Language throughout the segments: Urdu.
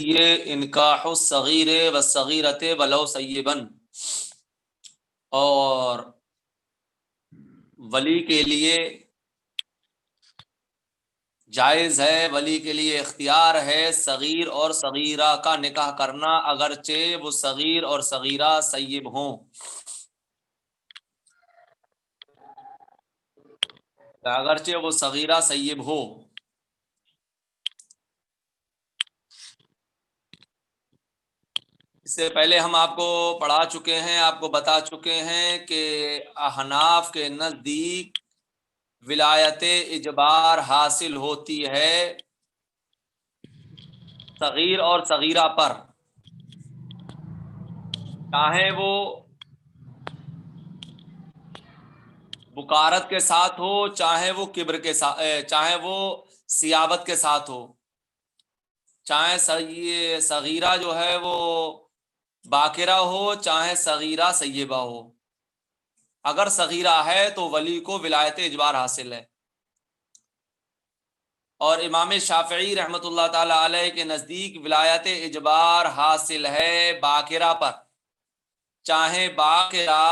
یہ انکاح الصغیر والصغیرۃ ولو سیبا، اور ولی کے لیے جائز ہے، ولی کے لیے اختیار ہے صغیر اور صغیرہ کا نکاح کرنا، اگرچہ وہ صغیر اور صغیرہ سیب ہوں، اگرچہ وہ صغیرہ سیب ہو۔ اس سے پہلے ہم آپ کو پڑھا چکے ہیں، آپ کو بتا چکے ہیں کہ احناف کے نزدیک ولایت اجبار حاصل ہوتی ہے صغیر اور صغیرہ پر، چاہے وہ بکارت کے ساتھ ہو، چاہے وہ کبر کے ساتھ، چاہے وہ سیابت کے ساتھ ہو، چاہے صغیرہ جو ہے وہ باکرہ ہو، چاہے صغیرہ سیبہ ہو، اگر صغیرہ ہے تو ولی کو ولایت اجبار حاصل ہے۔ اور امام شافعی رحمۃ اللہ تعالی علیہ کے نزدیک ولایت اجبار حاصل ہے باکرہ پر، چاہے باکرہ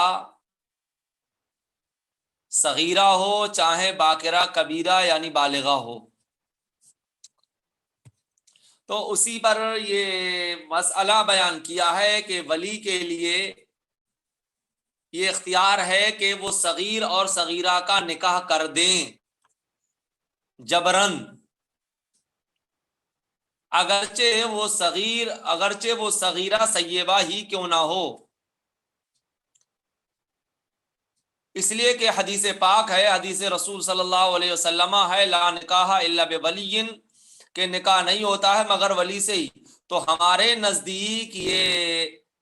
صغیرہ ہو، چاہے باکرہ کبیرہ یعنی بالغہ ہو۔ تو اسی پر یہ مسئلہ بیان کیا ہے کہ ولی کے لیے یہ اختیار ہے کہ وہ صغیر اور صغیرہ کا نکاح کر دیں جبرن، اگرچہ وہ صغیرہ سیبہ ہی کیوں نہ ہو، اس لیے کہ حدیث پاک ہے، حدیث رسول صلی اللہ علیہ وسلم ہے، لا نکاح الا بولی، کہ نکاح نہیں ہوتا ہے مگر ولی سے ہی۔ تو ہمارے نزدیک یہ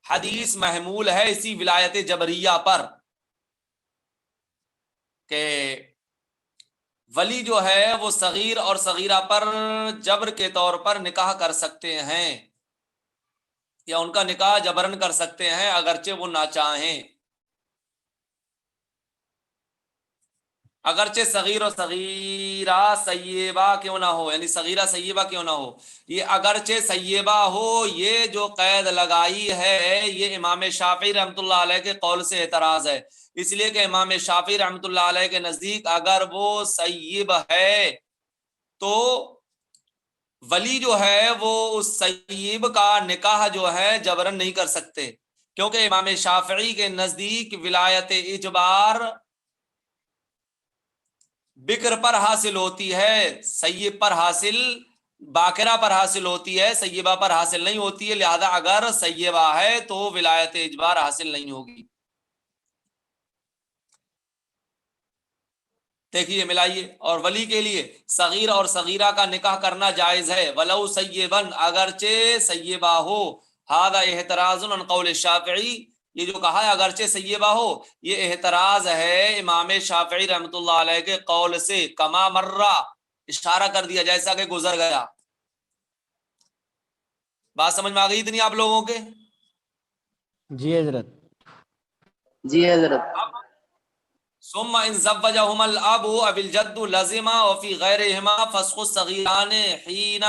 حدیث محمول ہے اسی ولایت جبریہ پر کہ ولی جو ہے وہ صغیر اور صغیرہ پر جبر کے طور پر نکاح کر سکتے ہیں، یا ان کا نکاح جبرن کر سکتے ہیں اگرچہ وہ نہ چاہیں، اگرچہ صغیر و صغیرہ سیبہ کیوں نہ ہو، یعنی صغیرہ سیبہ کیوں نہ ہو۔ یہ اگرچہ سیبہ ہو، یہ جو قید لگائی ہے یہ امام شافعی رحمۃ اللہ علیہ کے قول سے اعتراض ہے، اس لیے کہ امام شافعی رحمۃ اللہ علیہ کے نزدیک اگر وہ سیب ہے تو ولی جو ہے وہ اس سیب کا نکاح جو ہے جبرن نہیں کر سکتے، کیونکہ امام شافعی کے نزدیک ولایت اجبار بکر پر حاصل ہوتی ہے، سیب پر حاصل، باکرہ پر حاصل ہوتی ہے، سیبہ پر حاصل نہیں ہوتی ہے، لہذا اگر سیبہ ہے تو ولایت اجبار حاصل نہیں ہوگی۔ دیکھیے ملائیے، اور ولی کے لیے صغیر اور صغیرہ کا نکاح کرنا جائز ہے، ولو سیبا، اگرچہ سیبہ ہو، ھذا احتراز عن قول الشافعی، یہ جو کہا ہے اگرچہ سیبہ ہو، یہ احتراز ہے امام شافعی رحمۃ اللہ علیہ کے قول سے، کما مرہ، اشارہ کر دیا جیسا کہ گزر گیا۔ بات سمجھ میں آ گئی اتنی آپ لوگوں کے؟ جی حضرت۔ جی حضرت۔ ثم ان زوجهما الاب او الجد لزما وفي غيرهما فسخ الصغيران حين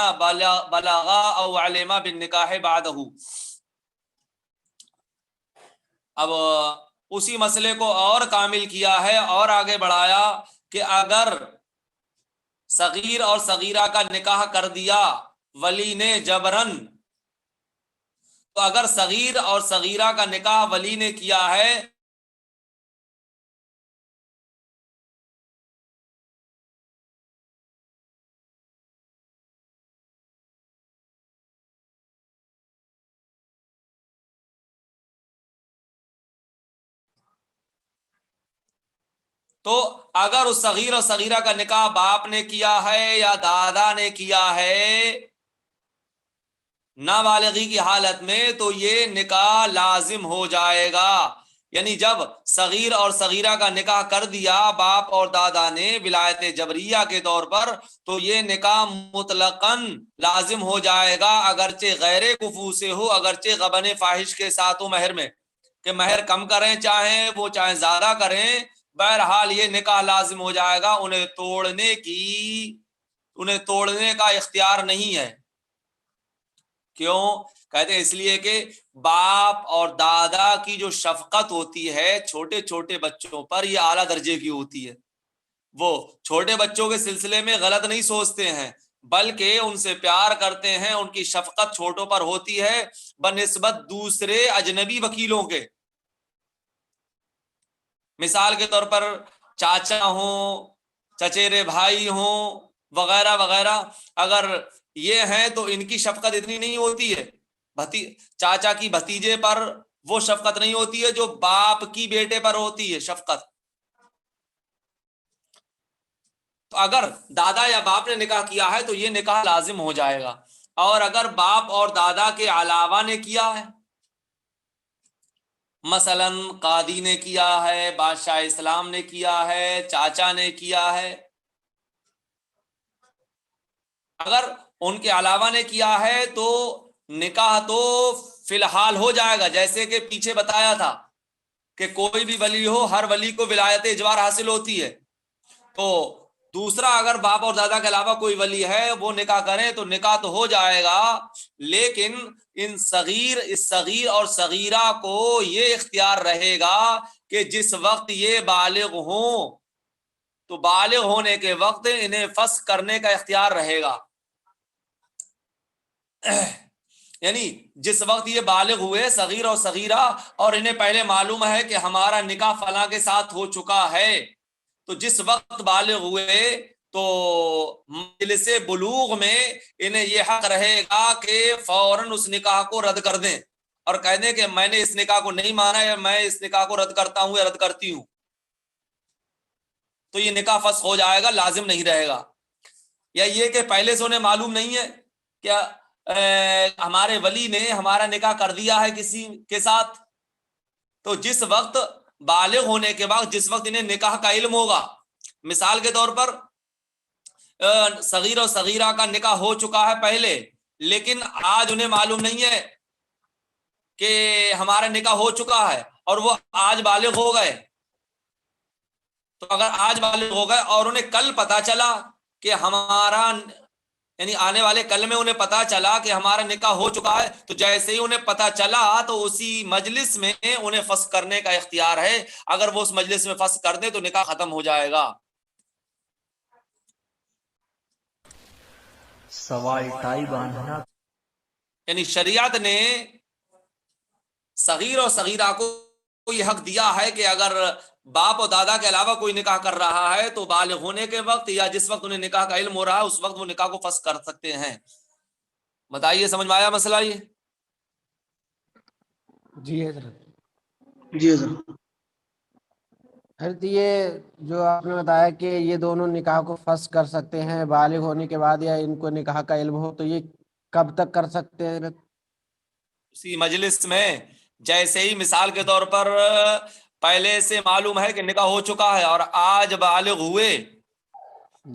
بلغا او علما بالنکاح بعده۔ اب اسی مسئلے کو اور کامل کیا ہے اور آگے بڑھایا کہ اگر صغیر اور صغیرہ کا نکاح کر دیا ولی نے جبرن، تو اگر صغیر اور صغیرہ کا نکاح ولی نے کیا ہے تو اگر اس صغیر اور صغیرہ کا نکاح باپ نے کیا ہے یا دادا نے کیا ہے نابالغی کی حالت میں، تو یہ نکاح لازم ہو جائے گا، یعنی جب صغیر اور صغیرہ کا نکاح کر دیا باپ اور دادا نے ولایت جبریہ کے طور پر، تو یہ نکاح مطلقاً لازم ہو جائے گا، اگرچہ غیر کفو سے ہو، اگرچہ غبن فاحش کے ساتھ ہو مہر میں، کہ مہر کم کریں چاہیں زیادہ کریں، بہرحال یہ نکاح لازم ہو جائے گا، انہیں توڑنے کا اختیار نہیں ہے، کیوں؟ کہتے ہیں اس لیے کہ باپ اور دادا کی جو شفقت ہوتی ہے چھوٹے چھوٹے بچوں پر یہ اعلیٰ درجے کی ہوتی ہے. وہ چھوٹے بچوں کے سلسلے میں غلط نہیں سوچتے ہیں بلکہ ان سے پیار کرتے ہیں, ان کی شفقت چھوٹوں پر ہوتی ہے بنسبت دوسرے اجنبی وکیلوں کے. مثال کے طور پر چاچا ہوں, چچیرے بھائی ہوں وغیرہ وغیرہ, اگر یہ ہیں تو ان کی شفقت اتنی نہیں ہوتی ہے. چاچا کی بھتیجے پر وہ شفقت نہیں ہوتی ہے جو باپ کی بیٹے پر ہوتی ہے شفقت. تو اگر دادا یا باپ نے نکاح کیا ہے تو یہ نکاح لازم ہو جائے گا. اور اگر باپ اور دادا کے علاوہ نے کیا ہے, مثلا قاضی نے کیا ہے, بادشاہ اسلام نے کیا ہے, چاچا نے کیا ہے, اگر ان کے علاوہ نے کیا ہے تو نکاح تو فی الحال ہو جائے گا. جیسے کہ پیچھے بتایا تھا کہ کوئی بھی ولی ہو, ہر ولی کو ولایت اجبار حاصل ہوتی ہے. تو دوسرا اگر باپ اور دادا کے علاوہ کوئی ولی ہے وہ نکاح کریں تو نکاح تو ہو جائے گا, لیکن اس صغیر اور صغیرہ کو یہ اختیار رہے گا کہ جس وقت یہ بالغ ہوں تو بالغ ہونے کے وقت انہیں فسخ کرنے کا اختیار رہے گا. یعنی جس وقت یہ بالغ ہوئے صغیر اور صغیرہ اور انہیں پہلے معلوم ہے کہ ہمارا نکاح فلاں کے ساتھ ہو چکا ہے, تو جس وقت بالغ ہوئے تو مجلس بلوغ میں انہیں یہ حق رہے گا کہ فوراً اس نکاح کو رد کر دیں اور کہہ دیں کہ میں نے اس نکاح کو نہیں مانا ہے, میں اس نکاح کو رد کرتا ہوں یا رد کرتی ہوں. تو یہ نکاح فسخ ہو جائے گا, لازم نہیں رہے گا. یا یہ کہ پہلے سے انہیں معلوم نہیں ہے کیا ہمارے ولی نے ہمارا نکاح کر دیا ہے کسی کے ساتھ, تو جس وقت بالغ ہونے کے بعد جس وقت انہیں نکاح کا علم ہوگا, مثال کے طور پر صغیر اور صغیرہ کا نکاح ہو چکا ہے پہلے, لیکن آج انہیں معلوم نہیں ہے کہ ہمارا نکاح ہو چکا ہے اور وہ آج بالغ ہو گئے. تو اگر آج بالغ ہو گئے اور انہیں کل پتا چلا کہ ہمارا یعنی آنے والے کل میں انہیں پتا چلا کہ ہمارا نکاح ہو چکا ہے, تو جیسے ہی انہیں پتا چلا تو اسی مجلس میں انہیں فسخ کرنے کا اختیار ہے. اگر وہ اس مجلس میں فسخ کر دیں تو نکاح ختم ہو جائے گا. سوال ٹائی باندھنا, یعنی شریعت نے صغیر اور صغیرہ کو یہ حق دیا ہے کہ اگر باپ اور دادا کے علاوہ کوئی نکاح کر رہا ہے تو بالغ ہونے کے وقت یا جس وقت انہیں نکاح کا علم ہو رہا ہے اس وقت وہ نکاح کو فسخ کر سکتے ہیں. بتائیے سمجھ میں آیا مسئلہ یہ؟ جی حضرت. جی حضرت. حضرت یہ جو آپ نے بتایا کہ یہ دونوں نکاح کو فسخ کر سکتے ہیں بالغ ہونے کے بعد یا ان کو نکاح کا علم ہو, تو یہ کب تک کر سکتے ہیں حضرت؟ اسی مجلس میں جیسے ہی مثال کے طور پر پہلے سے معلوم ہے کہ نکاح ہو چکا ہے اور آج بالغ ہوئے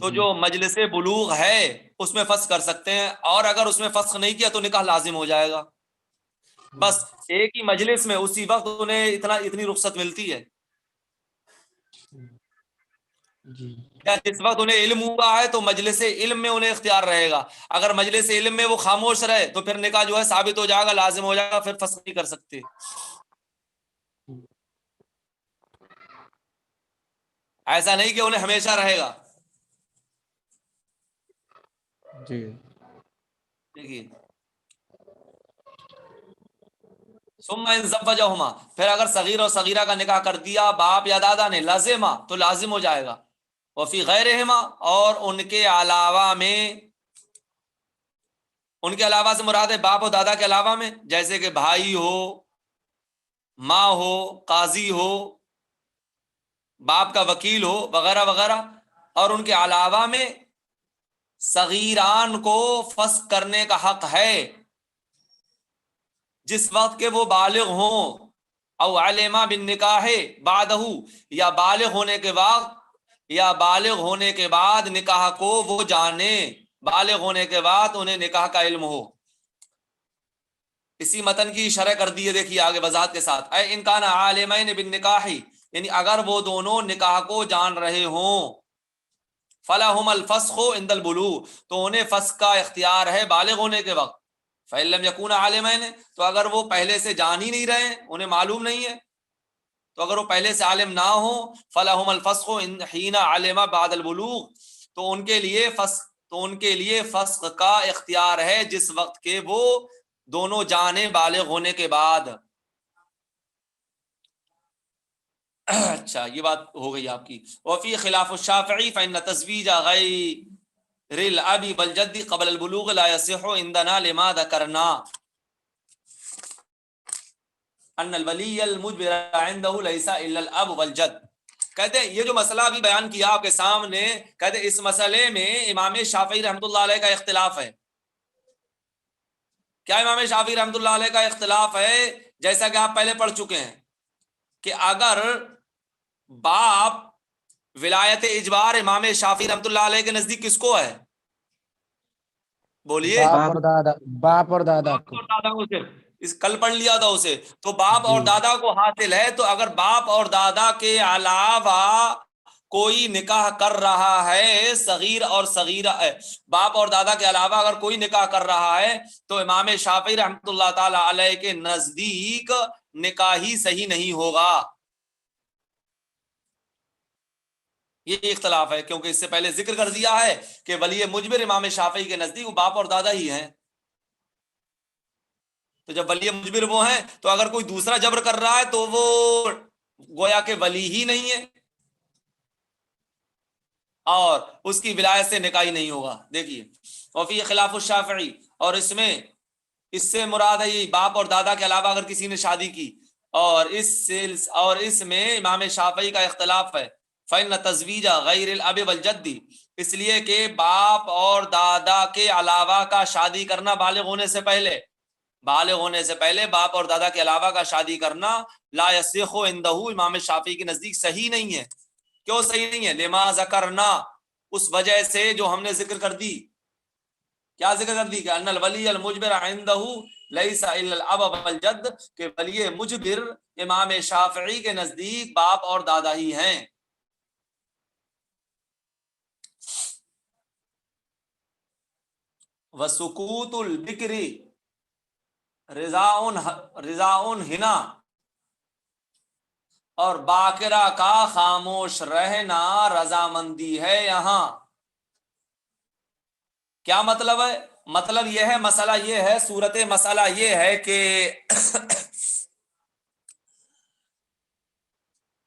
تو جو مجلس بلوغ ہے اس میں فسخ کر سکتے ہیں, اور اگر اس میں فسخ نہیں کیا تو نکاح لازم ہو جائے گا. بس ایک ہی مجلس میں اسی وقت انہیں اتنی رخصت ملتی ہے. جی. یا جس وقت انہیں علم ہوا ہے تو مجلس علم میں انہیں اختیار رہے گا. اگر مجلس علم میں وہ خاموش رہے تو پھر نکاح جو ہے ثابت ہو جائے گا, لازم ہو جائے گا, پھر فسخ نہیں کر سکتے. ایسا نہیں کہ انہیں ہمیشہ رہے گا. جی. دیکھیے ثم ان زوجہما, پھر اگر صغیر اور صغیرہ کا نکاح کر دیا باپ یا دادا نے, لازما تو لازم ہو جائے گا. وفی غیرہما, اور ان کے علاوہ میں, ان کے علاوہ سے مراد ہے باپ اور دادا کے علاوہ میں, جیسے کہ بھائی ہو, ماں ہو, قاضی ہو, باپ کا وکیل ہو وغیرہ وغیرہ. اور ان کے علاوہ میں صغیران کو فسخ کرنے کا حق ہے جس وقت کے وہ بالغ ہوں, او علما بالنکاح بعدہ, یا بالغ ہونے کے بعد یا بالغ ہونے کے بعد نکاح کو وہ جانے, بالغ ہونے کے بعد انہیں نکاح کا علم ہو. اسی متن کی شرح کر دی ہے, دیکھیے آگے وضاحت کے ساتھ. اے ان کان عالمین بالنکاح, یعنی اگر وہ دونوں نکاح کو جان رہے ہوں, فلہم الفسخ عند البلوغ, تو انہیں فسخ کا اختیار ہے بالغ ہونے کے وقت. فَإِن لَّمْ يَكُونَا عَالِمَيْنِ، تو اگر وہ پہلے سے جان ہی نہیں رہے، انہیں معلوم نہیں ہے، تو اگر وہ پہلے سے عالم نہ ہو فَلَهُمَ الْفَسْخُ حِينَ عَلِمَ بَعْدَ الْبُلُوغِ، تو ان کے لیے فسخ کا اختیار ہے جس وقت کے وہ دونوں جانیں بالغ ہونے کے بعد. اچھا یہ بات ہو گئی آپ کی. وفی خلاف الشافعی فإن تزویج غیر الاب والجد قبل البلوغ لا يصح عندنا لما ذکرنا ان الولی المجبر عنده ليس الا الاب والجد. کہتے ہیں یہ جو مسئلہ ابھی بیان کیا آپ کے سامنے، کہتے ہیں اس مسئلے میں امام شافعی رحمۃ اللہ علیہ کا اختلاف ہے. کیا امام شافعی رحمۃ اللہ علیہ کا اختلاف ہے؟ جیسا کہ آپ پہلے پڑھ چکے ہیں کہ اگر باپ ولایت اجبار امام شافعی رحمۃ اللہ علیہ کے نزدیک کس کو ہے؟ بولیے. باپ اور دادا کو. اور دادا کو صرف اس کل پڑھ لیا تھا اسے، تو باپ اور دادا کو حاصل ہے. تو اگر باپ اور دادا کے علاوہ کوئی نکاح کر رہا ہے صغیر اور صغیرہ، باپ اور دادا کے علاوہ اگر کوئی نکاح کر رہا ہے تو امام شافعی رحمۃ اللہ تعالی علیہ کے نزدیک نکاح ہی صحیح نہیں ہوگا. یہ اختلاف ہے کیونکہ اس سے پہلے ذکر کر دیا ہے کہ ولی مجبر امام شافعی کے نزدیک وہ باپ اور دادا ہی ہیں. تو جب ولی مجبر وہ ہیں تو اگر کوئی دوسرا جبر کر رہا ہے تو وہ گویا کہ ولی ہی نہیں ہے اور اس کی ولایت سے نکاح نہیں ہوگا. دیکھیے وفی خلاف الشافعی، اور اس سے مراد ہے یہ باپ اور دادا کے علاوہ اگر کسی نے شادی کی، اور اس میں امام شافعی کا اختلاف ہے. فإن تزویج غیر الاب والجد، اس لیے کہ باپ اور دادا کے علاوہ کا شادی کرنا بالغ ہونے سے پہلے باپ اور دادا کے علاوہ کا شادی کرنا لا یصح عنہ، امام شافعی کے نزدیک صحیح نہیں ہے. کیوں صحیح نہیں ہے؟ لما ذکرنا، اس وجہ سے جو ہم نے ذکر کر دی. کیا ذکر کر دی؟ کہ ان الولی المجبر عنده لیس الا الاب والجد، کہ ولی مجبر امام شافعی کے نزدیک باپ اور دادا ہی ہیں. وسکوت البکر رضاء ہنا، اور باکرہ کا خاموش رہنا رضامندی ہے یہاں. کیا مطلب ہے؟ مطلب یہ ہے، مسئلہ یہ ہے، صورت مسئلہ یہ ہے کہ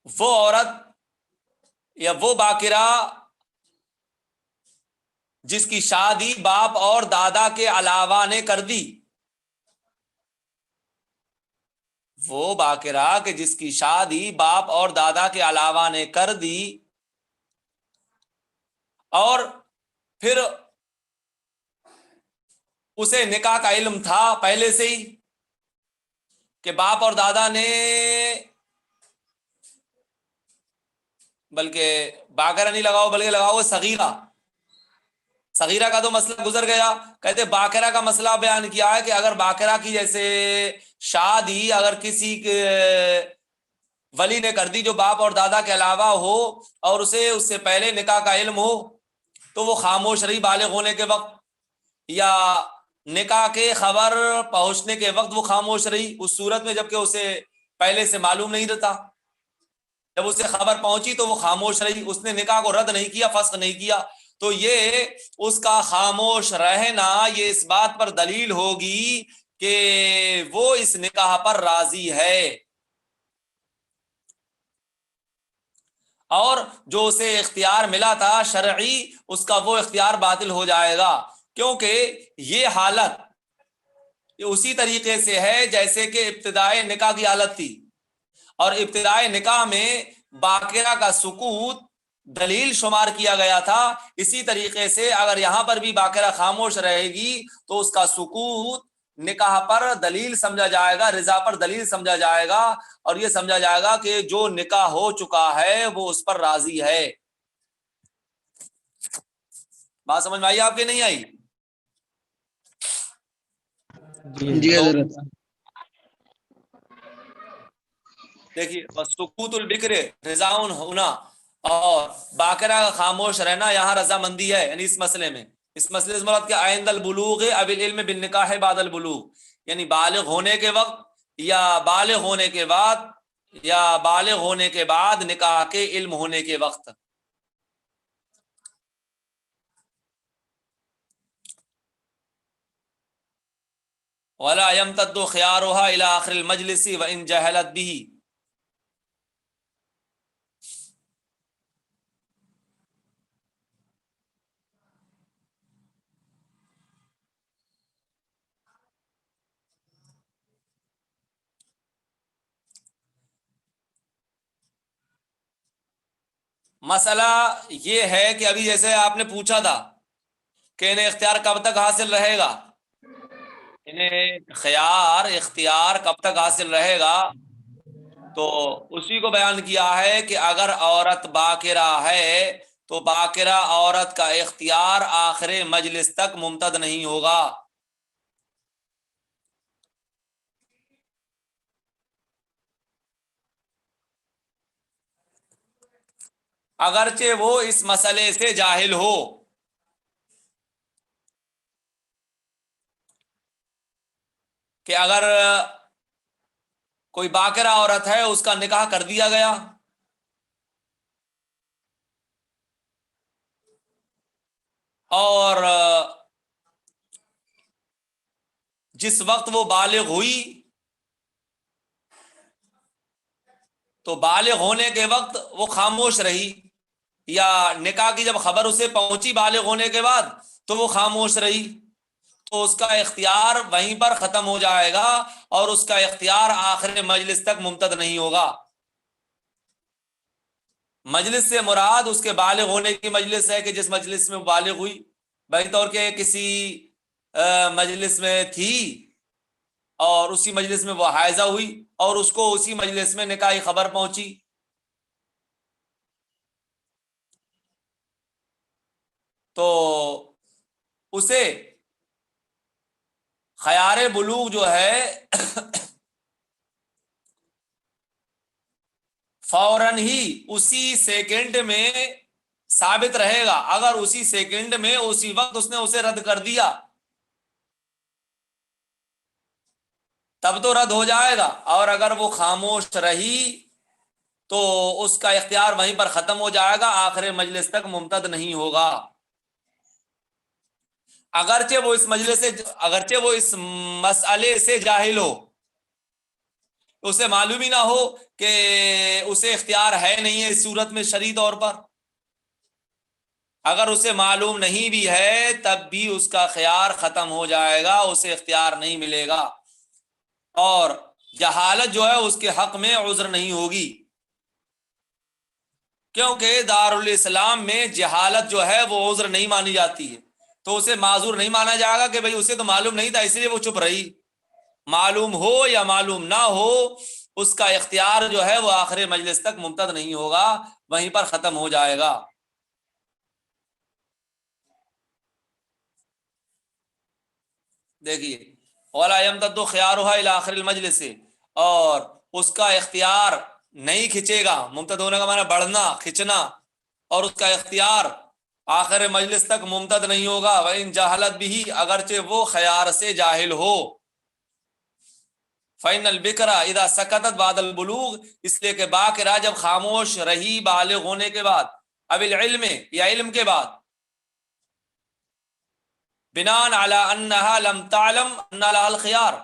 وہ عورت یا وہ باکرہ جس کی شادی باپ اور دادا کے علاوہ نے کر دی، وہ باکرہ کہ جس کی شادی باپ اور دادا کے علاوہ نے کر دی، اور پھر اسے نکاح کا علم تھا پہلے سے ہی کہ باپ اور دادا نے، بلکہ باکرہ نہیں لگاؤ بلکہ لگاؤ صغیرہ کا تو مسئلہ گزر گیا. کہتے باکرہ کا مسئلہ بیان کیا ہے کہ اگر باکرہ کی جیسے شادی اگر کسی کے ولی نے کر دی جو باپ اور دادا کے علاوہ ہو اور اسے اس سے پہلے نکاح کا علم ہو، تو وہ خاموش رہی بالغ ہونے کے وقت، یا نکاح کے خبر پہنچنے کے وقت وہ خاموش رہی اس صورت میں جبکہ اسے پہلے سے معلوم نہیں رہتا. جب اسے خبر پہنچی تو وہ خاموش رہی، اس نے نکاح کو رد نہیں کیا، فسخ نہیں کیا. تو یہ اس کا خاموش رہنا یہ اس بات پر دلیل ہوگی کہ وہ اس نکاح پر راضی ہے، اور جو اسے اختیار ملا تھا شرعی اس کا وہ اختیار باطل ہو جائے گا. کیونکہ یہ حالت اسی طریقے سے ہے جیسے کہ ابتدائے نکاح کی حالت تھی، اور ابتدائے نکاح میں باکرہ کا سکوت دلیل شمار کیا گیا تھا. اسی طریقے سے اگر یہاں پر بھی باکرہ خاموش رہے گی تو اس کا سکوت نکاح پر دلیل سمجھا جائے گا، رضا پر دلیل سمجھا جائے گا، اور یہ سمجھا جائے گا کہ جو نکاح ہو چکا ہے وہ اس پر راضی ہے. بات سمجھ میں آئی آپ کے نہیں آئی؟ جی حضرت. دیکھیے سکوت البکر رضا ہونا اور باکرہ کا خاموش رہنا یہاں رضامندی ہے، یعنی اس مسئلے میں اس مسئلے سے مراد کیا؟ عند البلوغ اب العلم بالنکاح بعد البلوغ، یعنی بالغ ہونے کے وقت یا بالغ ہونے کے بعد یا بالغ ہونے کے بعد نکاح کے علم ہونے کے وقت۔ ولا يمتد خيارها الى اخر المجلس وان جهلت به، مسئلہ یہ ہے کہ ابھی جیسے آپ نے پوچھا تھا کہ انہیں اختیار کب تک حاصل رہے گا، انہیں اختیار کب تک حاصل رہے گا، تو اسی کو بیان کیا ہے کہ اگر عورت باکرہ ہے تو باکرہ عورت کا اختیار آخر مجلس تک ممتد نہیں ہوگا۔ اگرچہ وہ اس مسئلے سے جاہل ہو، کہ اگر کوئی باکرہ عورت ہے اس کا نکاح کر دیا گیا اور جس وقت وہ بالغ ہوئی تو بالغ ہونے کے وقت وہ خاموش رہی، یا نکاح کی جب خبر اسے پہنچی بالغ ہونے کے بعد تو وہ خاموش رہی، تو اس کا اختیار وہیں پر ختم ہو جائے گا اور اس کا اختیار آخر مجلس تک ممتد نہیں ہوگا۔ مجلس سے مراد اس کے بالغ ہونے کی مجلس ہے کہ جس مجلس میں بالغ ہوئی، بہت طور کے کسی مجلس میں تھی اور اسی مجلس میں وہ حائضہ ہوئی اور اس کو اسی مجلس میں نکاحی خبر پہنچی، تو اسے خیار بلوغ جو ہے فوراً ہی اسی سیکنڈ میں ثابت رہے گا۔ اگر اسی سیکنڈ میں اسی وقت اس نے اسے رد کر دیا تب تو رد ہو جائے گا، اور اگر وہ خاموش رہی تو اس کا اختیار وہیں پر ختم ہو جائے گا، آخر مجلس تک ممتد نہیں ہوگا۔ اگرچہ وہ اس مسئلے سے جاہل ہو، اسے معلوم ہی نہ ہو کہ اسے اختیار ہے نہیں ہے اس صورت میں شرعی طور پر، اگر اسے معلوم نہیں بھی ہے تب بھی اس کا خیار ختم ہو جائے گا، اسے اختیار نہیں ملے گا، اور جہالت جو ہے اس کے حق میں عذر نہیں ہوگی، کیونکہ دارالاسلام میں جہالت جو ہے وہ عذر نہیں مانی جاتی ہے، تو اسے معذور نہیں مانا جائے گا کہ بھئی اسے تو معلوم نہیں تھا اس لیے وہ چپ رہی۔ معلوم ہو یا معلوم نہ ہو، اس کا اختیار جو ہے وہ آخر مجلس تک ممتد نہیں ہوگا، وہیں پر ختم ہو جائے گا۔ دیکھیے وَلَا يَمْتَدُّ خِيَارُهَا إِلَى آخِرِ الْمَجْلِسِ، اور اس کا اختیار نہیں کھنچے گا، ممتد ہونے کا معنی بڑھنا کھنچنا، اور اس کا اختیار آخر مجلس تک ممتد نہیں ہوگا۔ وَإِن جَهَلَتْ بِهِ، اگرچہ وہ خیار سے جاہل ہو۔ فَإِنَّ الْبِكْرَ إِذَا سَكَتَتْ بَعْدَ الْبُلُوغِ، اس لیے کہ باکرہ جب خاموش رہی بالغ ہونے کے بعد، اب العلم یا علم کے بعد، بناء علی انہا لم تعلم ان لها الخيار،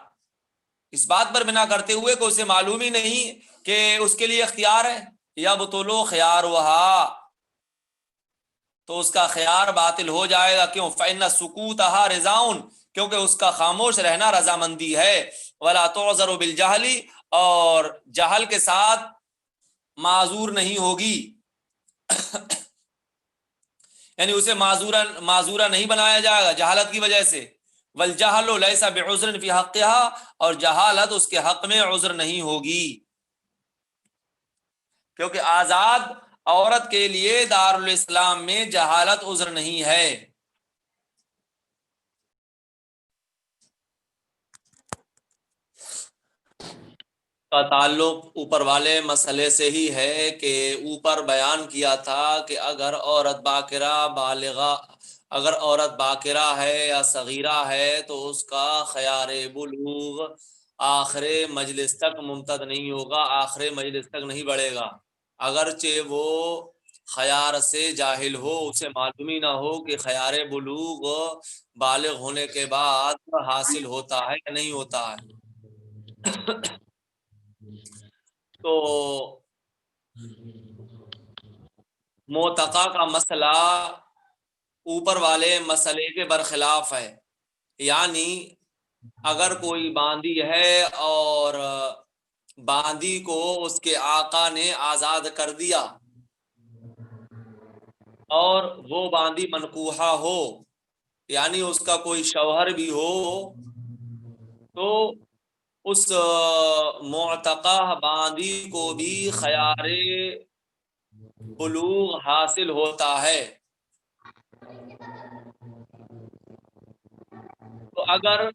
اس بات پر بنا کرتے ہوئے کہ اسے معلوم ہی نہیں کہ اس کے لیے اختیار ہے، یبطل خیارها، تو اس کا خیار باطل ہو جائے گا۔ کیوں؟ فإن سکوتها رضاء، کیونکہ اس کا خاموش رہنا رضامندی ہے۔ ولا تعذر بالجہل، اور جہل کے ساتھ معذور نہیں ہوگی، یعنی اسے معذورہ نہیں بنایا جائے گا جہالت کی وجہ سے۔ والجہل لیس بعذر فی حقها، اور جہالت اس کے حق میں عذر نہیں ہوگی، کیونکہ آزاد عورت کے لیے دارالاسلام میں جہالت عذر نہیں ہے۔ کا تعلق اوپر والے مسئلے سے ہی ہے کہ اوپر بیان کیا تھا کہ اگر عورت باکرہ بالغہ اگر عورت باکرہ ہے یا صغیرہ ہے تو اس کا خیار بلوغ آخر مجلس تک ممتد نہیں ہوگا، آخر مجلس تک نہیں بڑھے گا، اگرچہ وہ خیار سے جاہل ہو، اسے معلوم ہی نہ ہو کہ خیار بلوغ بالغ ہونے کے بعد حاصل ہوتا ہے یا نہیں ہوتا ہے۔ تو معتقہ کا مسئلہ اوپر والے مسئلے کے برخلاف ہے، یعنی اگر کوئی باندی ہے اور باندی کو اس کے آقا نے آزاد کر دیا اور وہ باندی منکوحہ ہو، یعنی اس کا کوئی شوہر بھی ہو، تو اس معتقہ باندی کو بھی خیار بلوغ حاصل ہوتا ہے۔ تو اگر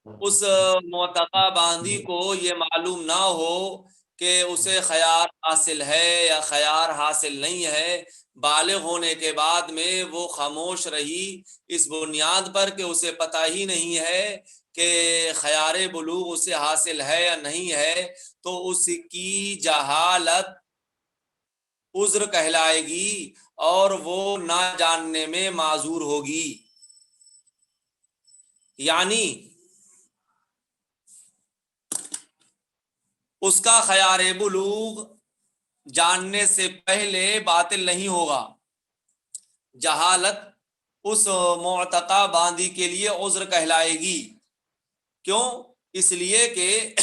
اس معتقہ باندی کو یہ معلوم نہ ہو کہ اسے خیار حاصل ہے یا خیار حاصل نہیں ہے، بالغ ہونے کے بعد میں وہ خاموش رہی اس بنیاد پر کہ اسے پتہ ہی نہیں ہے کہ خیار بلوغ اسے حاصل ہے یا نہیں ہے، تو اس کی جہالت عذر کہلائے گی اور وہ نہ جاننے میں معذور ہوگی۔ یعنی اس کا خیار بلوغ جاننے سے پہلے باطل نہیں ہوگا، جہالت اس معتقہ باندی کے لیے عذر کہلائے گی۔ کیوں؟ اس لیے کہ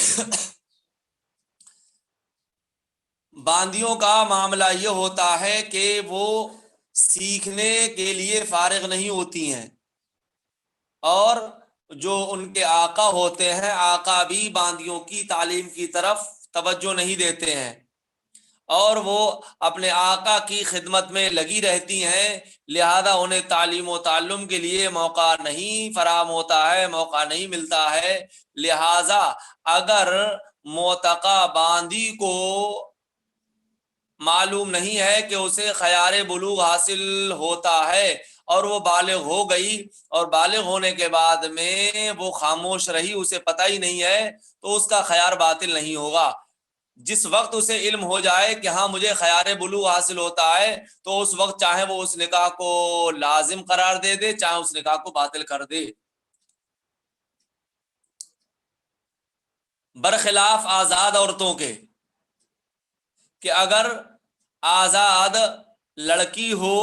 باندیوں کا معاملہ یہ ہوتا ہے کہ وہ سیکھنے کے لیے فارغ نہیں ہوتی ہیں، اور جو ان کے آقا ہوتے ہیں، آقا بھی باندیوں کی تعلیم کی طرف توجہ نہیں دیتے ہیں، اور وہ اپنے آقا کی خدمت میں لگی رہتی ہیں، لہذا انہیں تعلیم و تعلم کے لیے موقع نہیں فراہم ہوتا ہے، موقع نہیں ملتا ہے۔ لہذا اگر معتقہ باندی کو معلوم نہیں ہے کہ اسے خیار بلوغ حاصل ہوتا ہے اور وہ بالغ ہو گئی، اور بالغ ہونے کے بعد میں وہ خاموش رہی، اسے پتہ ہی نہیں ہے، تو اس کا خیار باطل نہیں ہوگا۔ جس وقت اسے علم ہو جائے کہ ہاں مجھے خیار بلوغ حاصل ہوتا ہے، تو اس وقت چاہے وہ اس نکاح کو لازم قرار دے دے، چاہے اس نکاح کو باطل کر دے۔ برخلاف آزاد عورتوں کے، کہ اگر آزاد لڑکی ہو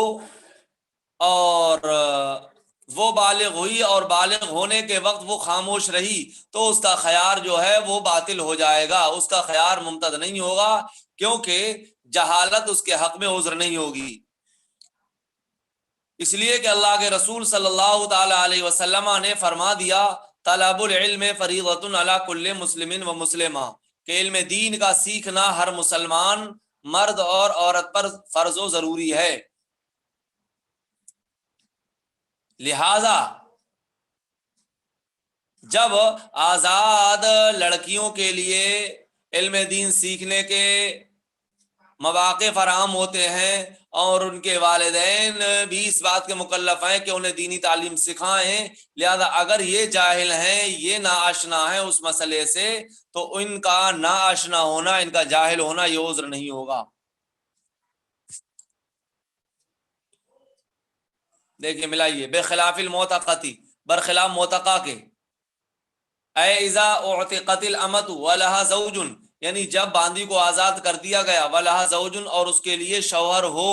اور وہ بالغ ہوئی اور بالغ ہونے کے وقت وہ خاموش رہی، تو اس کا خیار جو ہے وہ باطل ہو جائے گا، اس کا خیار ممتد نہیں ہوگا، کیونکہ جہالت اس کے حق میں عذر نہیں ہوگی۔ اس لیے کہ اللہ کے رسول صلی اللہ تعالی علیہ وسلم نے فرما دیا، طلب العلم فریضۃ علی کل مسلم و مسلمہ، کہ علم دین کا سیکھنا ہر مسلمان مرد اور عورت پر فرض و ضروری ہے۔ لہذا جب آزاد لڑکیوں کے لیے علم دین سیکھنے کے مواقع فراہم ہوتے ہیں اور ان کے والدین بھی اس بات کے مکلف ہیں کہ انہیں دینی تعلیم سکھائیں، لہذا اگر یہ جاہل ہیں، یہ ناآشنا ہیں اس مسئلے سے، تو ان کا ناآشنا ہونا، ان کا جاہل ہونا یہ عذر نہیں ہوگا۔ دیکھیں ملائیے، بے خلاف المعتقتی، برخلاف معتقہ کے، اے اذا اعتقت الامۃ ولها زوج، یعنی جب باندی کو آزاد کر دیا گیا، ولها زوج، اور اس کے لیے شوہر ہو،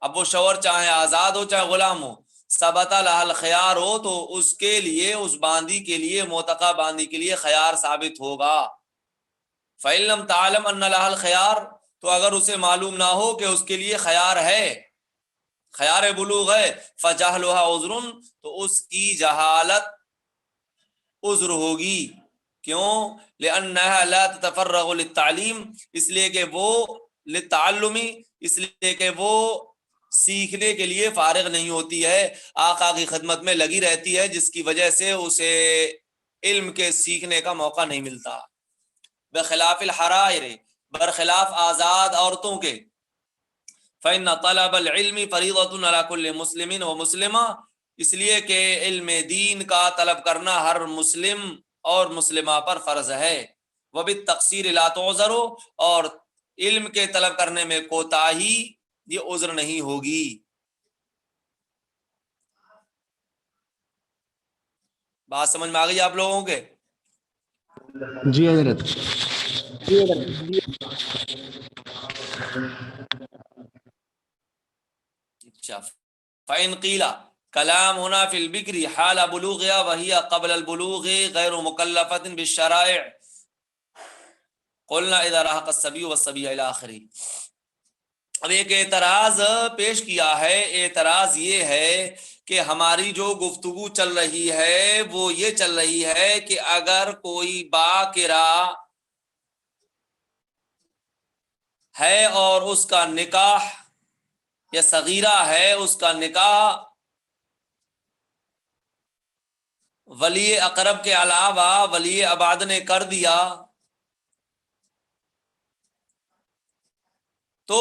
اب وہ شوہر چاہے آزاد ہو چاہے غلام ہو، ثبت لها الخيار ہو، تو اس کے لیے، اس باندی کے لیے، معتقہ باندی کے لیے خیار ثابت ہوگا۔ فإن لم تعلم ان لها الخيار، تو اگر اسے معلوم نہ ہو کہ اس کے لیے خیار ہے، خیار بلوغ ہے، فجہلها عذر، تو اس کی جہالت عذر ہوگی۔ کیوں؟ لأنها لا تتفرغ للتعلیم، اس لیے کہ وہ للتعلمی، اس لیے کہ وہ سیکھنے کے لیے فارغ نہیں ہوتی ہے، آقا کی خدمت میں لگی رہتی ہے، جس کی وجہ سے اسے علم کے سیکھنے کا موقع نہیں ملتا۔ بخلاف الحرائر، برخلاف آزاد عورتوں کے، فإن طلب العلم فریضۃ علی کل مسلم و مسلمہ، اس لیے کہ علم دین کا طلب کرنا ہر مسلم اور مسلمہ پر فرض ہے. وبالتقصیر لا تعذر، اور علم کے طلب کرنے میں کوتاہی یہ عذر نہیں ہوگی. بات سمجھ میں آ گئی آپ لوگوں کے؟ جی حضرت. اچھا. فإن قیل، کلام ہونا فی البکر حال بلوغها وهي قبل البلوغ غیر مکلفۃ بالشرائع، قلنا اذا رهق الصبی والصبی الى آخری. اب ایک اعتراض پیش کیا ہے. اعتراض یہ ہے کہ ہماری جو گفتگو چل رہی ہے وہ یہ چل رہی ہے کہ اگر کوئی باکرہ ہے اور اس کا نکاح، یا صغیرہ ہے اس کا نکاح ولی اقرب کے علاوہ ولی ابعد نے کر دیا، تو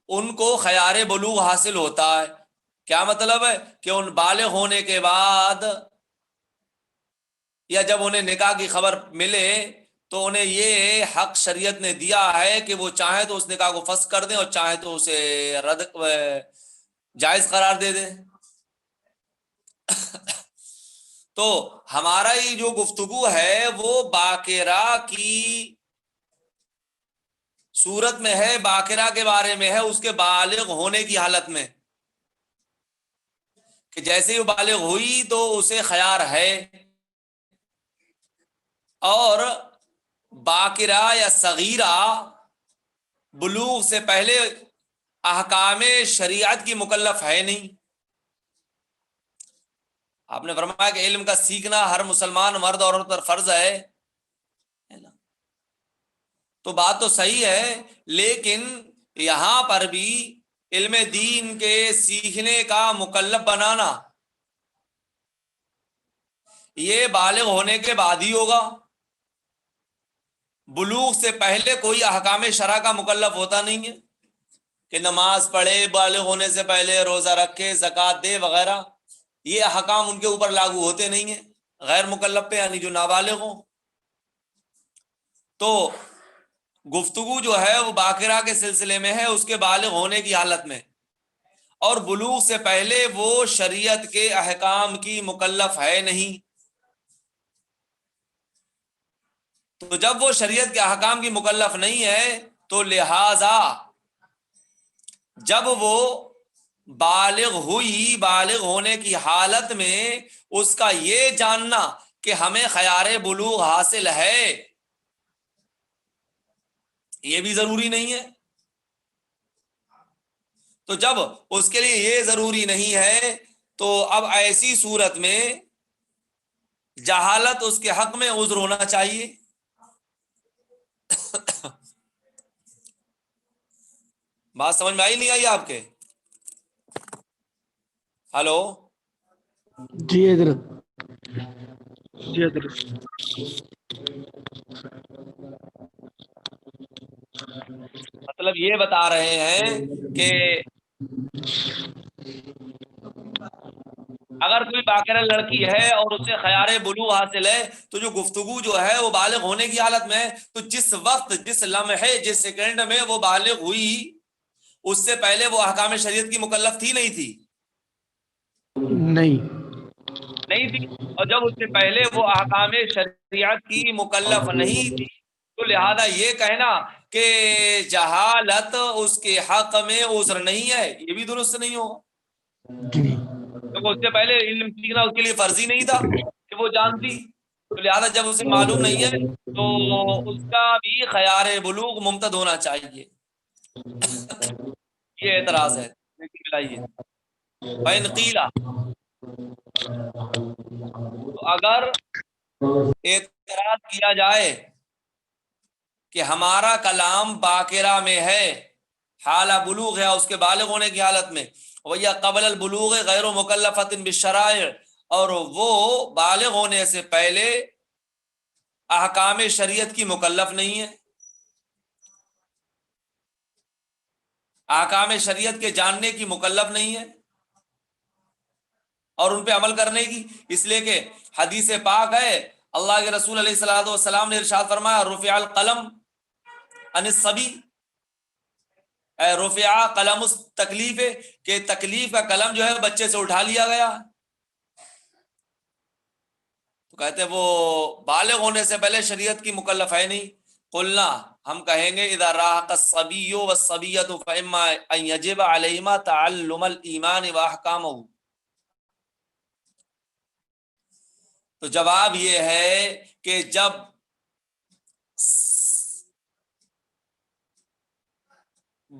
ان کو خیار بلوغ حاصل ہوتا ہے. کیا مطلب ہے؟ کہ ان بالغ ہونے کے بعد یا جب انہیں نکاح کی خبر ملے تو انہیں یہ حق شریعت نے دیا ہے کہ وہ چاہیں تو اس نکاح کو فسخ کر دیں اور چاہیں تو اسے جائز قرار دے دیں. تو ہمارا یہ جو گفتگو ہے وہ باکرہ کی صورت میں ہے، باکرہ کے بارے میں ہے، اس کے بالغ ہونے کی حالت میں، کہ جیسے ہی وہ بالغ ہوئی تو اسے خیار ہے. اور باکرہ یا صغیرہ بلوغ سے پہلے احکام شریعت کی مکلف ہے نہیں. آپ نے فرمایا کہ علم کا سیکھنا ہر مسلمان مرد اور عورت پر فرض ہے. تو بات تو صحیح ہے، لیکن یہاں پر بھی علم دین کے سیکھنے کا مکلف بنانا یہ بالغ ہونے کے بعد ہی ہوگا. بلوغ سے پہلے کوئی احکام شرع کا مکلف ہوتا نہیں ہے کہ نماز پڑھے، بالغ ہونے سے پہلے روزہ رکھے، زکوٰۃ دے وغیرہ. یہ احکام ان کے اوپر لاگو ہوتے نہیں ہیں غیر مکلف پہ، یعنی جو نابالغ ہوں. تو گفتگو جو ہے وہ باکرہ کے سلسلے میں ہے، اس کے بالغ ہونے کی حالت میں، اور بلوغ سے پہلے وہ شریعت کے احکام کی مکلف ہے نہیں. تو جب وہ شریعت کے احکام کی مکلف نہیں ہے تو لہذا جب وہ بالغ ہوئی، بالغ ہونے کی حالت میں اس کا یہ جاننا کہ ہمیں خیار بلوغ حاصل ہے یہ بھی ضروری نہیں ہے. تو جب اس کے لیے یہ ضروری نہیں ہے تو اب ایسی صورت میں جہالت اس کے حق میں عذر ہونا چاہیے. بات سمجھ میں آئی نہیں آئی آپ کے؟ ہلو. جی حضرت. مطلب یہ بتا رہے ہیں کہ اگر کوئی باکرہ لڑکی ہے اور اسے خیار بلوغ حاصل ہے تو جو گفتگو جو ہے وہ بالغ ہونے کی حالت میں ہے. تو جس وقت، جس لمحے، جس سیکنڈ میں وہ بالغ ہوئی اس سے پہلے وہ احکام شریعت کی مکلف تھی نہیں تھی؟ نہیں تھی. اور جب اس سے پہلے وہ احکام شریعت کی مکلف نہیں تھی تو لہذا یہ کہنا کہ جہالت اس کے حق میں عذر نہیں ہے یہ بھی درست نہیں ہوگا، کیونکہ اس سے پہلے علم سیکھنا اس کے لیے فرضی نہیں تھا کہ وہ جانتی. تو لہذا جب اسے معلوم نہیں ہے تو اس کا بھی خیار بلوغ ممتد ہونا چاہیے. یہ اعتراض ہے. فإن قیل، تو اگر اعتراض کیا جائے کہ ہمارا کلام باکرہ میں ہے، حال بلوغ ہے، اس کے بالغ ہونے کی حالت میں، ویا قبل البلوغ غیر مکلفۃ بالشرائع، اور وہ بالغ ہونے سے پہلے احکام شریعت کی مکلف نہیں ہے. احکام شریعت کے جاننے کی مکلف نہیں ہے اور ان پہ عمل کرنے کی، اس لیے کہ حدیث پاک ہے، اللہ کے رسول علیہ الصلوۃ والسلام نے ارشاد فرمایا رفع القلم عن الصبی، رفع قلم اس تکلیف ہے کہ تکلیف کا قلم جو ہے بچے سے اٹھا لیا گیا، تو کہتے ہیں وہ بالغ ہونے سے پہلے شریعت کی مکلف ہے نہیں۔ قلنا، ہم کہیں گے اذا راق الصبی والصبیۃ فاما ان یجب علیہما تعلم الایمان واحکامہ، تو جواب یہ ہے کہ جب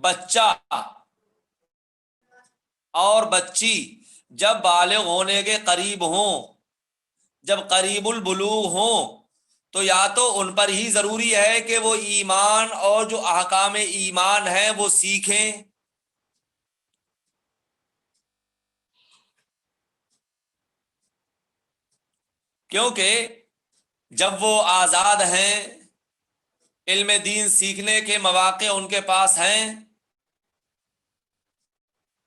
بچہ اور بچی جب بالغ ہونے کے قریب ہوں، جب قریب البلوغ ہوں، تو یا تو ان پر ہی ضروری ہے کہ وہ ایمان اور جو احکام ایمان ہیں وہ سیکھیں، کیونکہ جب وہ آزاد ہیں، علم دین سیکھنے کے مواقع ان کے پاس ہیں،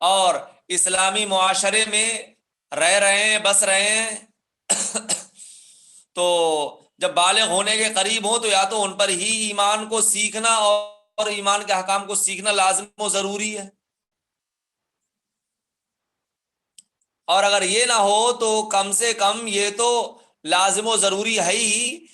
اور اسلامی معاشرے میں رہ رہے ہیں، بس رہے ہیں تو جب بالغ ہونے کے قریب ہوں تو یا تو ان پر ہی ایمان کو سیکھنا اور ایمان کے احکام کو سیکھنا لازم و ضروری ہے، اور اگر یہ نہ ہو تو کم سے کم یہ تو لازم و ضروری ہے ہی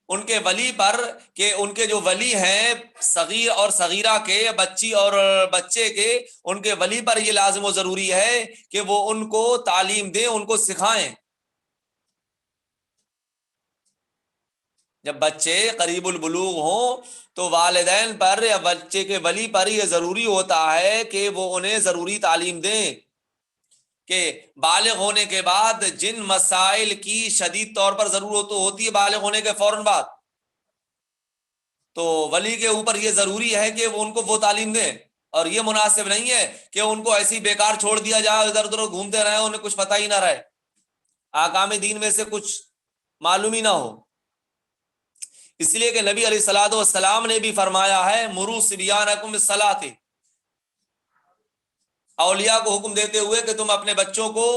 ان کے ولی پر کہ ان کے جو ولی ہیں صغیر اور صغیرہ کے، بچی اور بچے کے، ان کے ولی پر یہ لازم و ضروری ہے کہ وہ ان کو تعلیم دیں، ان کو سکھائیں۔ جب بچے قریب البلوغ ہوں تو والدین پر یا بچے کے ولی پر یہ ضروری ہوتا ہے کہ وہ انہیں ضروری تعلیم دیں کہ بالغ ہونے کے بعد جن مسائل کی شدید طور پر ضرورت ہوتی ہے بالغ ہونے کے فوراً بعد، تو ولی کے اوپر یہ ضروری ہے کہ وہ ان کو وہ تعلیم دیں، اور یہ مناسب نہیں ہے کہ ان کو ایسی بیکار چھوڑ دیا جائے، ادھر ادھر گھومتے رہے، انہیں کچھ پتہ ہی نہ رہے، احکام دین میں سے کچھ معلوم ہی نہ ہو۔ اس لیے کہ نبی علیہ الصلوۃ والسلام نے بھی فرمایا ہے مروا صبیانکم بالصلاۃ، اولیاء کو حکم دیتے ہوئے کہ تم اپنے بچوں کو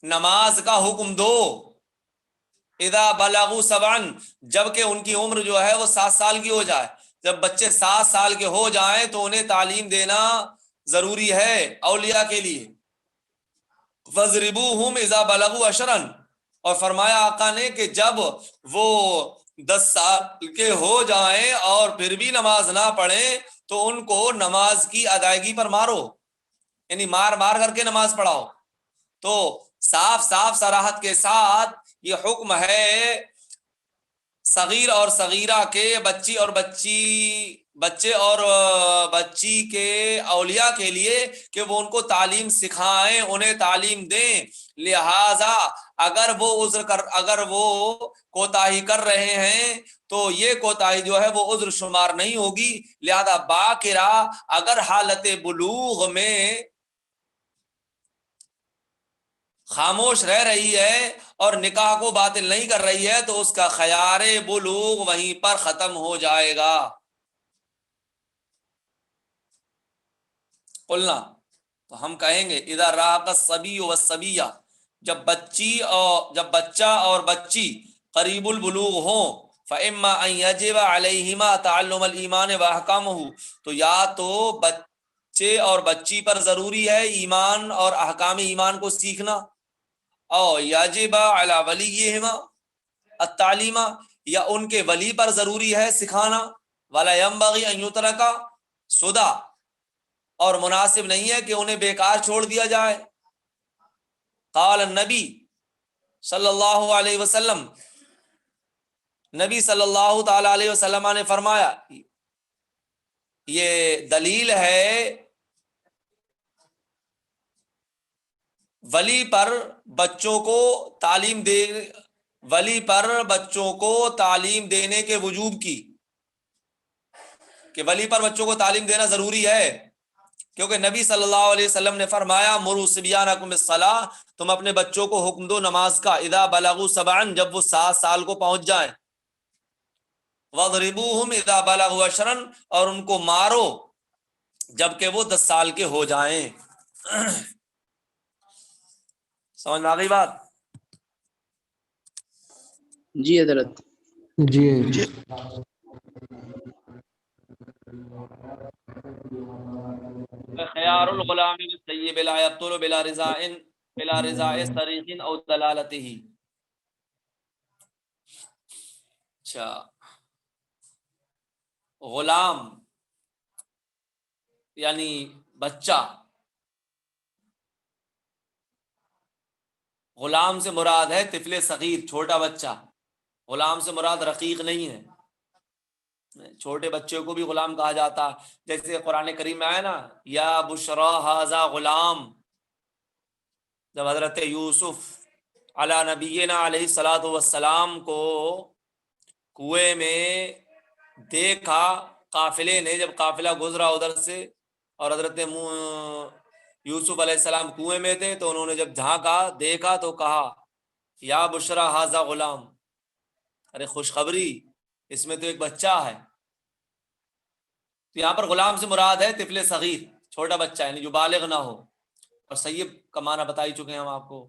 نماز کا حکم دو، اذا بلغوا سبعا، جبکہ ان کی عمر جو ہے وہ 7 سال کی ہو جائے، جب بچے 7 سال کے ہو جائیں تو انہیں تعلیم دینا ضروری ہے اولیاء کے لیے۔ فضربوہم اذا بلغوا 10، اور فرمایا آقا نے کہ جب وہ 10 سال کے ہو جائیں اور پھر بھی نماز نہ پڑھیں تو ان کو نماز کی ادائیگی پر مارو، یعنی مار مار کر کے نماز پڑھاؤ۔ تو صاف صاف صراحت کے ساتھ یہ حکم ہے صغیر اور صغیرہ کے، بچے اور بچی کے اولیاء کے لیے کہ وہ ان کو تعلیم سکھائیں، انہیں تعلیم دیں۔ لہذا اگر وہ کوتاہی کر رہے ہیں تو یہ کوتاہی جو ہے وہ عذر شمار نہیں ہوگی، لہذا باقرہ اگر حالت بلوغ میں خاموش رہ رہی ہے اور نکاح کو باطل نہیں کر رہی ہے تو اس کا خیار بلوغ وہیں پر ختم ہو جائے گا۔ قلنا، تو ہم کہیں گے اذا راق الصبی والصبیہ، جب بچہ اور بچی قریب البلوغ ہوں، فاما ان یجب علیہما تعلم الایمان واحکامہ، تو یا تو بچے اور بچی پر ضروری ہے ایمان اور احکام ایمان کو سیکھنا، او یجب علی ولیہما التعلیم، یا ان کے ولی پر ضروری ہے سکھانا، ولا ینبغی ان یترک سدی، اور مناسب نہیں ہے کہ انہیں بیکار چھوڑ دیا جائے۔ قال النبی صلی اللہ علیہ وسلم، نبی صلی اللہ تعالی علیہ وسلم نے فرمایا، یہ دلیل ہے ولی پر بچوں کو تعلیم دینے کے وجوب کی، کہ ولی پر بچوں کو تعلیم دینا ضروری ہے، کیونکہ نبی صلی اللہ علیہ وسلم نے فرمایا مروا صبیانکم بالصلاۃ، تم اپنے بچوں کو حکم دو نماز کا، اذا بلغوا 7، جب وہ 7 سال کو پہنچ جائیں، وضربوہم اذا بلغوا 10، اور ان کو مارو جبکہ وہ 10 سال کے ہو جائیں. سمجھ میں آ گئی بات؟ جی حضرت. جی حضرت. خیار الغلام بالطیب لا یبطل بلا رضاء صریح او دلالته. اچھا، غلام یعنی بچہ، غلام سے مراد ہے طفل صغیر، چھوٹا بچہ. غلام سے مراد رقیق نہیں ہے. چھوٹے بچے کو بھی غلام کہا جاتا، جیسے قرآن کریم میں آیا نا، یا بشرا ھذا غلام. جب حضرت یوسف علی نبینا علیہ الصلاۃ والسلام کو کنویں میں دیکھا، قافلے نے جب قافلہ گزرا ادھر سے، اور حضرت یوسف علیہ السلام کنویں میں تھے، تو انہوں نے جب جھانکا دیکھا تو کہا یا بشرا ھذا غلام، ارے خوشخبری، اس میں تو ایک بچہ ہے. تو یہاں پر غلام سے مراد ہے طفل صغیر، چھوٹا بچہ، یعنی جو بالغ نہ ہو. اور سیب کا معنی بتا ہی چکے ہیں ہم آپ کو.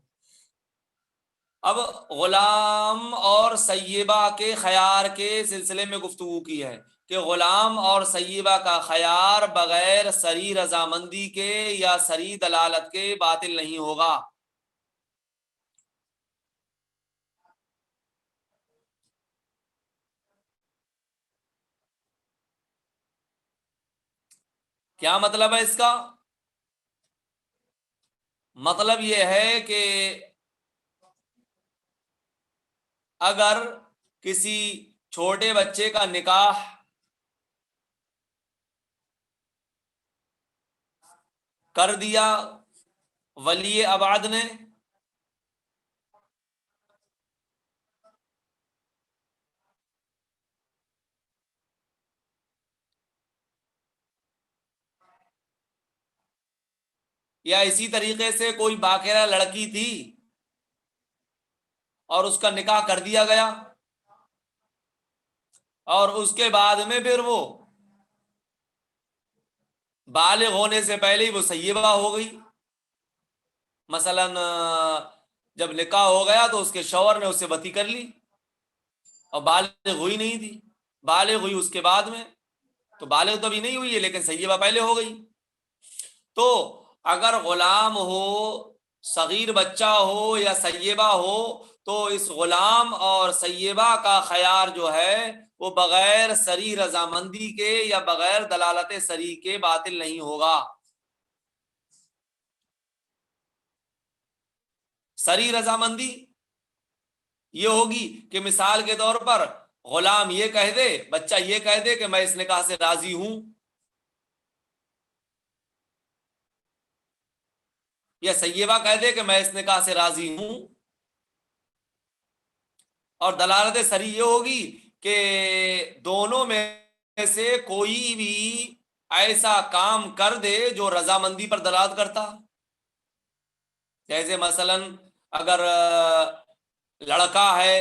اب غلام اور سیبہ کے خیار کے سلسلے میں گفتگو کی ہے کہ غلام اور سیبہ کا خیار بغیر صریح رضامندی کے یا صریح دلالت کے باطل نہیں ہوگا. کیا مطلب ہے اس کا؟ مطلب یہ ہے کہ اگر کسی چھوٹے بچے کا نکاح کر دیا ولی ابعد نے، یا اسی طریقے سے کوئی باقرہ لڑکی تھی اور اس کا نکاح کر دیا گیا، اور اس کے بعد میں پھر وہ بالغ ہونے سے پہلے ہی وہ سیبہ ہو گئی. مثلا جب نکاح ہو گیا تو اس کے شوہر نے اس سے بتی کر لی، اور بالغ ہوئی نہیں تھی، بالغ ہوئی اس کے بعد میں، تو بالغ تو ابھی نہیں ہوئی ہے لیکن سیبہ پہلے ہو گئی. تو اگر غلام ہو، صغیر بچہ ہو یا سیبہ ہو، تو اس غلام اور سیبہ کا خیار جو ہے وہ بغیر صریح رضامندی کے یا بغیر دلالت صریح کے باطل نہیں ہوگا. صریح رضامندی یہ ہوگی کہ مثال کے طور پر غلام یہ کہہ دے، بچہ یہ کہہ دے کہ میں اس نکاح سے راضی ہوں، یا سیبہ کہہ دے کہ میں اس نکاح سے راضی ہوں. اور دلالت صریح یہ ہوگی کہ دونوں میں سے کوئی بھی ایسا کام کر دے جو رضامندی پر دلالت کرتا. جیسے مثلا اگر لڑکا ہے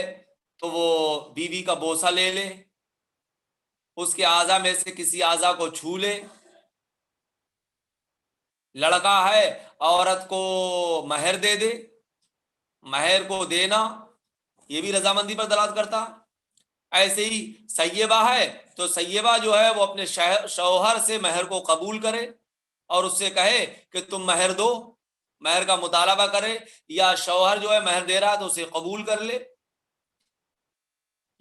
تو وہ بیوی کا بوسہ لے لے، اس کے اعضاء میں سے کسی اعضاء کو چھو لے. لڑکا ہے عورت کو مہر دے دے، مہر کو دینا یہ بھی رضامندی پر دلالت کرتا. ایسے ہی سیبہ ہے تو سیبہ جو ہے وہ اپنے شوہر سے مہر کو قبول کرے اور اس سے کہے کہ تم مہر دو، مہر کا مطالبہ کرے، یا شوہر جو ہے مہر دے رہا ہے تو اسے قبول کر لے.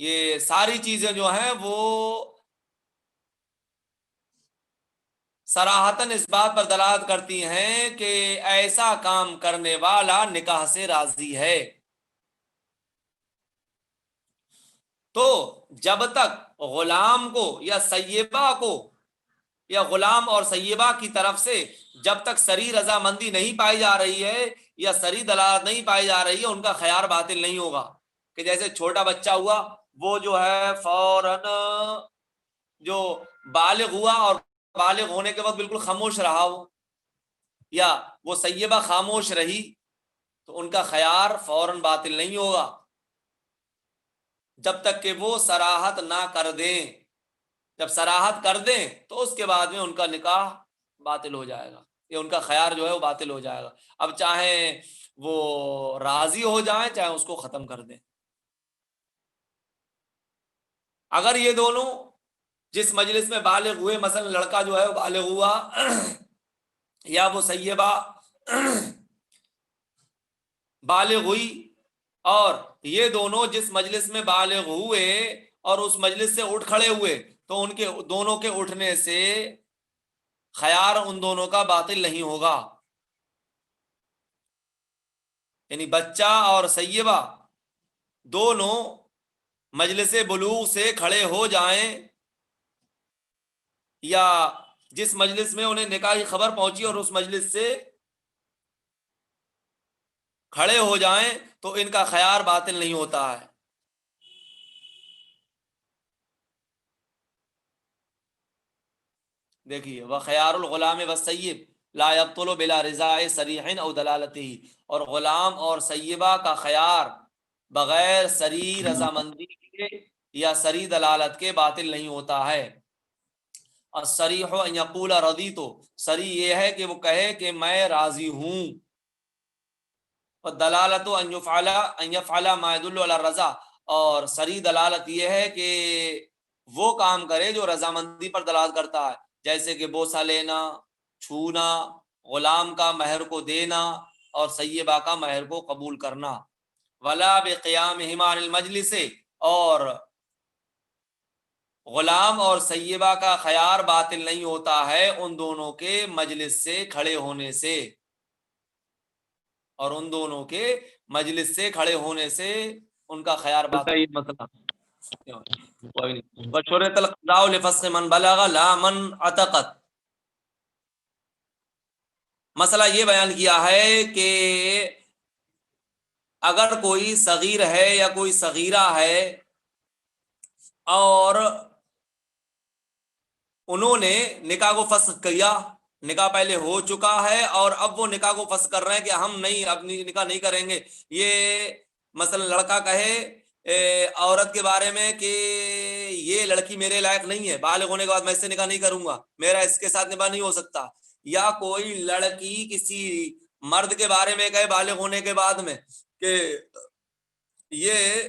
یہ ساری چیزیں جو ہیں وہ صراحتاً اس بات پر دلالت کرتی ہیں کہ ایسا کام کرنے والا نکاح سے راضی ہے. تو جب تک غلام کو یا سیبہ کو یا غلام اور سیبہ کی طرف سے جب تک صریح رضامندی نہیں پائی جا رہی ہے یا صریح دلالت نہیں پائی جا رہی ہے، ان کا خیار باطل نہیں ہوگا. کہ جیسے چھوٹا بچہ ہوا، وہ جو ہے فوراً جو بالغ ہوا اور بالغ ہونے کے وقت بالکل خاموش رہا ہو، یا وہ سیبہ خاموش رہی، تو ان کا خیار فوراً باطل نہیں ہوگا جب تک کہ وہ صراحت نہ کر دیں. جب صراحت کر دیں تو اس کے بعد میں ان کا نکاح باطل ہو جائے گا، یہ ان کا خیار جو ہے وہ باطل ہو جائے گا. اب چاہے وہ راضی ہو جائیں چاہے اس کو ختم کر دیں. اگر یہ دونوں جس مجلس میں بالغ ہوئے، مثلا لڑکا جو ہے وہ بالغ ہوا یا وہ سیبہ بالغ ہوئی، اور یہ دونوں جس مجلس میں بالغ ہوئے اور اس مجلس سے اٹھ کھڑے ہوئے، تو ان کے دونوں کے اٹھنے سے خیار ان دونوں کا باطل نہیں ہوگا. یعنی بچہ اور سیبہ دونوں مجلس بلوغ سے کھڑے ہو جائیں، یا جس مجلس میں انہیں نکاح کی خبر پہنچی اور اس مجلس سے کھڑے ہو جائیں، تو ان کا خیار باطل نہیں ہوتا ہے. دیکھیے وخیار الغلام والسیب لا یبطل بلا رضاء صریح او دلالتہ، اور غلام اور سیبہ کا خیار بغیر صریح رضامندی کے یا صریح دلالت کے باطل نہیں ہوتا ہے. الصریح ان یقول رضیت، صریح یہ ہے کہ وہ کہے کہ میں راضی ہوں. والدلالت ان یفعل ما يدل على الرضا، اور صریح دلالت یہ ہے کہ وہ کام کرے جو رضامندی پر دلالت کرتا ہے، جیسے کہ بوسہ لینا، چھونا، غلام کا مہر کو دینا اور سیبہ کا مہر کو قبول کرنا. ولا بقیامہما عن المجلس، اور غلام اور سیبہ کا خیار باطل نہیں ہوتا ہے ان دونوں کے مجلس سے کھڑے ہونے سے، اور ان دونوں کے مجلس سے کھڑے ہونے سے ان کا خیار باطل. وشرط القضاء لفسخ من بلغ لا من عتقت، مسئلہ یہ بیان کیا ہے کہ اگر کوئی صغیر ہے یا کوئی صغیرہ ہے اور انہوں نے نکاح کو فسخ کیا، نکاح پہلے ہو چکا ہے اور اب وہ نکاح کو فسخ کر رہے ہیں کہ ہم نہیں، اپنی نکاح نہیں کریں گے. یہ مثلا لڑکا کہے عورت کے بارے میں کہ یہ لڑکی میرے لائق نہیں ہے، بالغ ہونے کے بعد میں اس سے نکاح نہیں کروں گا، میرا اس کے ساتھ نکاح نہیں ہو سکتا. یا کوئی لڑکی کسی مرد کے بارے میں کہے بالغ ہونے کے بعد میں کہ یہ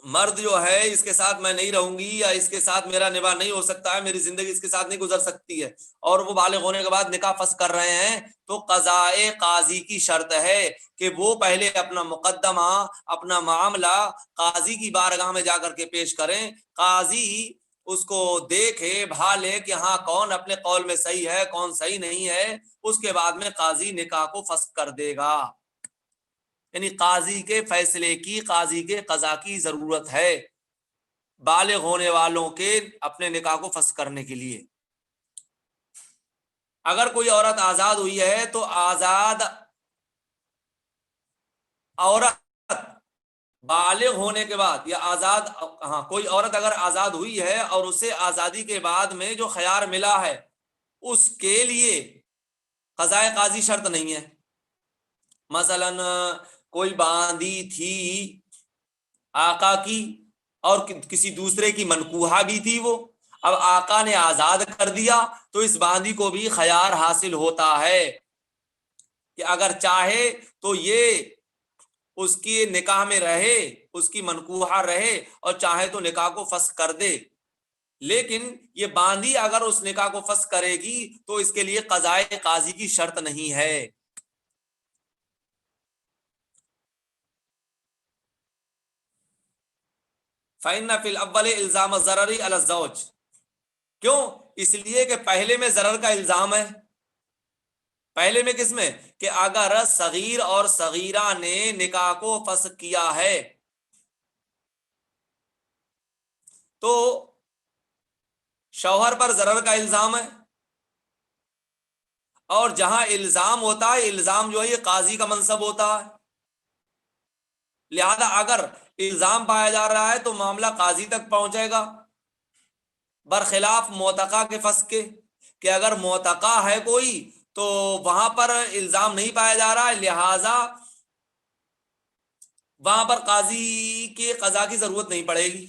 مرد جو ہے اس کے ساتھ میں نہیں رہوں گی، یا اس کے ساتھ میرا نکاح نہیں ہو سکتا ہے، میری زندگی اس کے ساتھ نہیں گزر سکتی ہے، اور وہ بالغ ہونے کے بعد نکاح فسخ کر رہے ہیں، تو قضاء قاضی کی شرط ہے کہ وہ پہلے اپنا مقدمہ، اپنا معاملہ قاضی کی بارگاہ میں جا کر کے پیش کریں. قاضی اس کو دیکھے بھالے کہ ہاں کون اپنے قول میں صحیح ہے کون صحیح نہیں ہے، اس کے بعد میں قاضی نکاح کو فسخ کر دے گا. یعنی قاضی کے فیصلے کی، قاضی کے قضا کی ضرورت ہے بالغ ہونے والوں کے اپنے نکاح کو فسخ کرنے کے لیے. اگر کوئی عورت آزاد ہوئی ہے تو آزاد عورت بالغ ہونے کے بعد، یا آزاد کوئی عورت اگر آزاد ہوئی ہے اور اسے آزادی کے بعد میں جو خیار ملا ہے اس کے لیے قضاء قاضی شرط نہیں ہے. مثلا کوئی باندی تھی آقا کی اور کسی دوسرے کی منکوحہ بھی تھی، وہ اب آقا نے آزاد کر دیا تو اس باندی کو بھی خیار حاصل ہوتا ہے کہ اگر چاہے تو یہ اس کی نکاح میں رہے، اس کی منکوحہ رہے، اور چاہے تو نکاح کو فسخ کر دے. لیکن یہ باندی اگر اس نکاح کو فسخ کرے گی تو اس کے لیے قضاء قاضی کی شرط نہیں ہے. فَإِنَّ فِي الْأَوَّلِ الزام الضرر علی الزوج، کیوں؟ اس لیے کہ پہلے میں ضرر کا الزام ہے. پہلے میں کس میں؟ کہ اگر صغیر اور صغیرہ نے نکاح کو فسخ کیا ہے تو شوہر پر ضرر کا الزام ہے، اور جہاں الزام ہوتا ہے، الزام جو ہے یہ قاضی کا منصب ہوتا ہے. لہذا اگر الزام پایا جا رہا ہے تو معاملہ قاضی تک پہنچے گا، برخلاف معتقہ کے فسخ کے، کہ اگر معتقہ ہے کوئی تو وہاں پر الزام نہیں پایا جا رہا ہے، لہذا وہاں پر قاضی کے قضا کی ضرورت نہیں پڑے گی.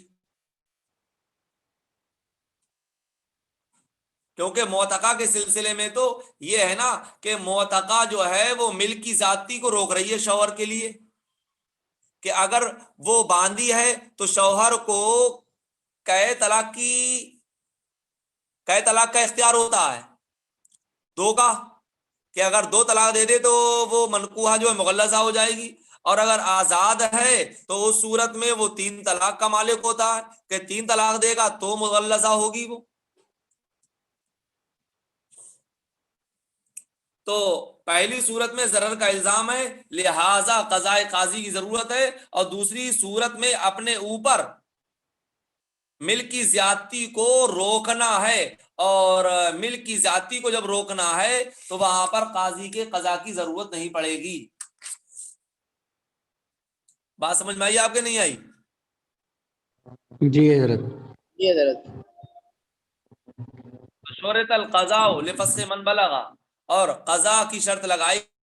کیونکہ معتقہ کے سلسلے میں تو یہ ہے نا کہ معتقہ جو ہے وہ ملک کی ذاتی کو روک رہی ہے شوہر کے لیے، کہ اگر وہ باندھی ہے تو شوہر کو قید طلاق کا اختیار ہوتا ہے، دو کا، کہ اگر 2 طلاق دے دے تو وہ منقوحہ جو ہے مغلظہ ہو جائے گی، اور اگر آزاد ہے تو اس صورت میں وہ 3 طلاق کا مالک ہوتا ہے، کہ 3 طلاق دے گا تو مغلظہ ہوگی وہ۔ تو پہلی صورت میں ضرر کا الزام ہے، لہذا قضاء قاضی کی ضرورت ہے، اور دوسری صورت میں اپنے اوپر ملک کی زیادتی کو روکنا ہے، اور ملک کی زیادتی کو جب روکنا ہے تو وہاں پر قاضی کے قضا کی ضرورت نہیں پڑے گی۔ بات سمجھ میں آئی آپ کے نہیں آئی؟ جی حضرت۔ جی حضرت۔ شرط القضاء لفسخ من بلغ، اور قضا کی شرط لگائی